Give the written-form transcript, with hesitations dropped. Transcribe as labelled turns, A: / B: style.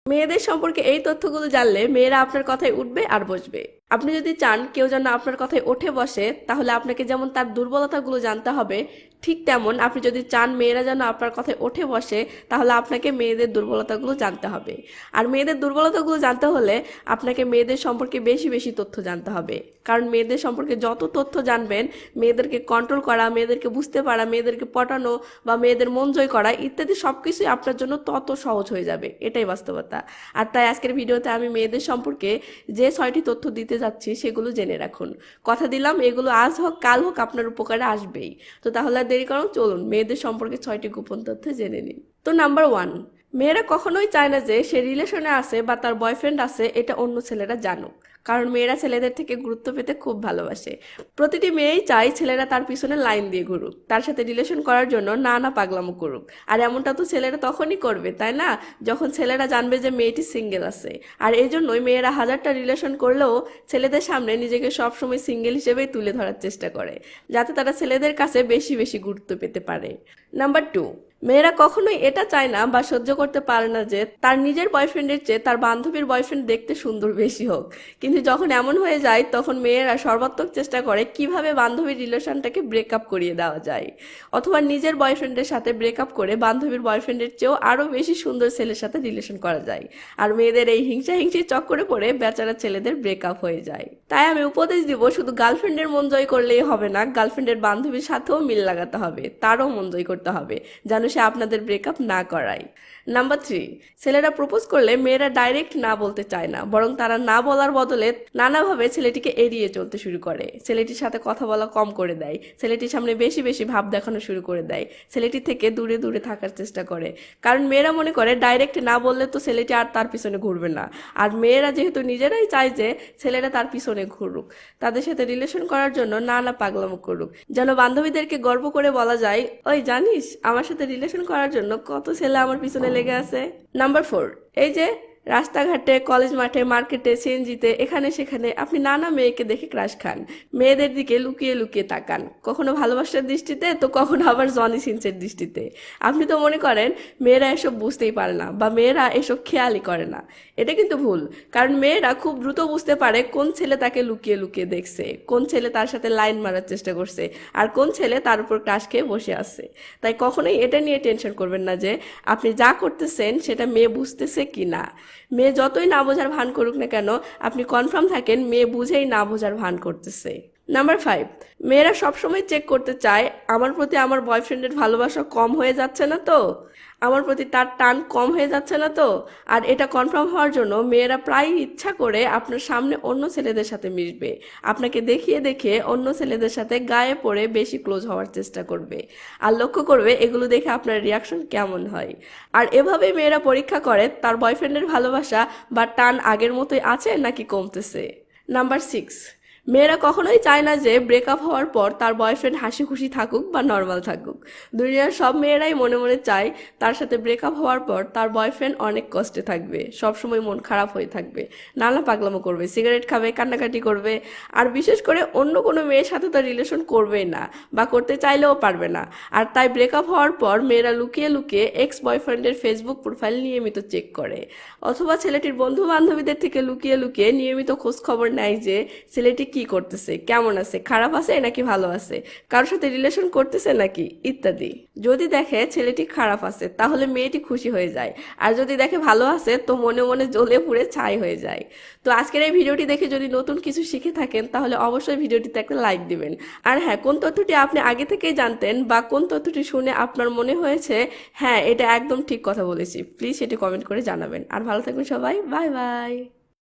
A: মেয়েদের সম্পর্কে এই তথ্যগুলো জানলে মেয়েরা আপনার কথায় উঠবে আর বসবে। আপনি যদি চান কেউ যেন আপনার কথায় ওঠে বসে, তাহলে আপনাকে যেমন তার দুর্বলতাগুলো জানতে হবে, ঠিক তেমন আপনি যদি চান মেয়েরা যেন আপনার কথায় ওঠে বসে, তাহলে আপনাকে মেয়েদের দুর্বলতাগুলো জানতে হবে। আর মেয়েদের দুর্বলতাগুলো জানতে হলে আপনাকে মেয়েদের সম্পর্কে বেশি বেশি তথ্য জানতে হবে। কারণ মেয়েদের সম্পর্কে যত তথ্য জানবেন, মেয়েদেরকে কন্ট্রোল করা, মেয়েদেরকে বুঝতে পারা, মেয়েদেরকে পটানো বা মেয়েদের মন জয় করা ইত্যাদি সবকিছুই আপনার জন্য তত সহজ হয়ে যাবে। এটাই বাস্তবতা। আর তাই আজকের ভিডিওতে আমি মেয়েদের সম্পর্কে যে 6টি তথ্য দিতে যাচ্ছি সেগুলো জেনে রাখুন। কথা দিলাম এগুলো আজ হোক কাল হোক আপনার উপকারে আসবেই। তো তাহলে আর দেরি করুন, চলুন মেয়েদের সম্পর্কে 6টি গোপন তথ্য জেনে নিন। তো নাম্বার 1, মেয়েরা কখনোই চায় না যে সে রিলেশনে আছে বা তার বয়ফ্রেন্ড আছে এটা অন্য ছেলেরা জানুক। কারণ মেয়েরা ছেলেদের থেকে গুরুত্ব পেতে খুব ভালোবাসে। প্রতিটি মেয়েই চায় ছেলেরা তার পিছনে লাইন দিয়ে ঘুরুক, তার সাথে রিলেশন করার জন্য নানা পাগলামো করুক। আর এমনটা তো ছেলেরা তখনই করবে, তাই না, যখন ছেলেরা জানবে যে মেয়েটি সিঙ্গেল আছে। আর এই জন্যই মেয়েরা হাজারটা রিলেশন করলেও ছেলেদের সামনে নিজেকে সবসময় সিঙ্গেল হিসেবেই তুলে ধরার চেষ্টা করে, যাতে তারা ছেলেদের কাছে বেশি বেশি গুরুত্ব পেতে পারে। নাম্বার 2, মেয়েরা কখনোই এটা চায় না বা সহ্য করতে পারে না যে তার নিজের বয়ফ্রেন্ডের চেয়ে তার বান্ধবীর বয়ফ্রেন্ড দেখতে সুন্দর বেশি হোক। কিন্তু যখন এমন হয়ে যায় তখন মেয়েরা সর্বাত্মক চেষ্টা করে কিভাবে বান্ধবীর রিলেশনটাকে ব্রেকআপ করিয়ে দেওয়া যায়, অথবা নিজের বয়ফ্রেন্ডের সাথে ব্রেকআপ করে বান্ধবীর বয়ফ্রেন্ডের চেয়েও আরও বেশি সুন্দর ছেলের সাথে রিলেশন করা যায়। আর মেয়েদের এই হিংসাহিংসির চক্করে পড়ে বেচারা ছেলেদের ব্রেকআপ হয়ে যায়। তাই আমি উপদেশ দিব, শুধু গার্লফ্রেন্ডের মন জয় করলেই হবে না, গার্লফ্রেন্ডের বান্ধবীর সাথেও মিল লাগাতে হবে, তারও মন জয় করতে হবে যেন সে আপনাদের ব্রেকআপ না করায়। নাম্বার 3, ছেলেরা প্রপোজ করলে মেয়েরা ডাইরেক্ট না বলতে চায় না, বরং তারা না বলার বদলে নানাভাবে ছেলেটিকে এড়িয়ে চলতে শুরু করে। ছেলেটির সাথে কথা বলা কম করে দেয়, ছেলেটির সামনে বেশি বেশি ভাব দেখানো শুরু করে দেয়, ছেলেটি থেকে দূরে দূরে থাকার চেষ্টা করে। কারণ মেয়েরা মনে করে ডাইরেক্ট না বললে তো ছেলেটি আর তার পিছনে ঘুরবে না। আর মেয়েরা যেহেতু নিজেরাই চায় যে ছেলেরা তার পিছনে ঘুরুক, তাদের সাথে রিলেশন করার জন্য নানা পাগলামো করুক, যেন বান্ধবীদেরকে গর্ব করে বলা যায়, ওই জানিস আমার সাথে রিলেশন করার জন্য কত ছেলে আমার পিছনে লেগে আছে। নাম্বার 4, এই যে রাস্তাঘাটে, কলেজ মাঠে, মার্কেটে, সিএনজিতে, এখানে সেখানে আপনি নানা মেয়েকে দেখে ক্রাশ খান, মেয়েদের দিকে লুকিয়ে লুকিয়ে তাকান, কখনো ভালোবাসার দৃষ্টিতে তো কখনো আবার জনি সিনসের দৃষ্টিতে। আপনি তো মনে করেন মেয়েরা এসব বুঝতেই পারে না বা মেয়েরা এসব খেয়ালই করে না। এটা কিন্তু ভুল, কারণ মেয়েরা খুব দ্রুত বুঝতে পারে কোন ছেলে তাকে লুকিয়ে লুকিয়ে দেখছে, কোন ছেলে তার সাথে লাইন মারার চেষ্টা করছে, আর কোন ছেলে তার উপর ক্রাশ খেয়ে বসে আছে। তাই কখনোই এটা নিয়ে টেনশন করবেন না যে আপনি যা করতেছেন সেটা মেয়ে বুঝতেছে কি না। মেয়ে যতই না বোঝার ভান করুক না কেন, আপনি কনফার্ম থাকেন মেয়ে বুঝেই না বোঝার ভান করতেছে। নাম্বার 5, মেয়েরা সবসময় চেক করতে চায় আমার প্রতি আমার বয়ফ্রেন্ডের ভালোবাসা কম হয়ে যাচ্ছে না তো, আমার প্রতি তার টান কম হয়ে যাচ্ছে না তো। আর এটা কনফার্ম হওয়ার জন্য মেয়েরা প্রায় ইচ্ছা করে আপনার সামনে অন্য ছেলেদের সাথে মিশবে, আপনাকে দেখিয়ে দেখে অন্য ছেলেদের সাথে গায়ে পড়ে বেশি ক্লোজ হওয়ার চেষ্টা করবে, আর লক্ষ্য করবে এগুলো দেখে আপনার রিয়াকশন কেমন হয়। আর এভাবেই মেয়েরা পরীক্ষা করে তার বয়ফ্রেন্ডের ভালোবাসা বা টান আগের মতোই আছে নাকি কমতেছে। নাম্বার 6, মেয়েরা কখনোই চায় না যে ব্রেকআপ হওয়ার পর তার বয়ফ্রেন্ড হাসি খুশি থাকুক বা নর্মাল থাকুক। দুনিয়ার সব মেয়েরাই মনে মনে চায় তার সাথে ব্রেকআপ হওয়ার পর তার বয়ফ্রেন্ড অনেক কষ্টে থাকবে, সবসময় মন খারাপ হয়ে থাকবে, নানা পাগলামো করবে, সিগারেট খাবে, কান্নাকাটি করবে, আর বিশেষ করে অন্য কোনো মেয়ের সাথে তো রিলেশন করবেই না বা করতে চাইলেও পারবে না। আর তাই ব্রেকআপ হওয়ার পর মেয়েরা লুকিয়ে লুকিয়ে এক্স বয়ফ্রেন্ডের ফেসবুক প্রোফাইল নিয়মিত চেক করে, অথবা ছেলেটির বন্ধু বান্ধবীদের থেকে লুকিয়ে লুকিয়ে নিয়মিত খোঁজ খবর নেয় যে ছেলেটি কি করতেছে, কেমন আছে, খারাপ আছে নাকি ভালো আছে, কারোর সাথে রিলেশন করতেছে নাকি ইত্যাদি। যদি দেখে ছেলেটি খারাপ আছে তাহলে মেয়েটি খুশি হয়ে যায়, আর যদি দেখে ভালো আছে তো মনে মনে জ্বলে পুড়ে ছাই হয়ে যায়। তো আজকের এই ভিডিওটি দেখে যদি নতুন কিছু শিখে থাকেন তাহলে অবশ্যই ভিডিওটিতে একটা লাইক দিবেন। আর হ্যাঁ, কোন তথ্যটি আপনি আগে থেকেই জানতেন বা কোন তথ্যটি শুনে আপনার মনে হয়েছে হ্যাঁ এটা একদম ঠিক কথা বলেছি, প্লিজ সেটি কমেন্ট করে জানাবেন। আর ভালো থাকবেন সবাই, বাই বাই।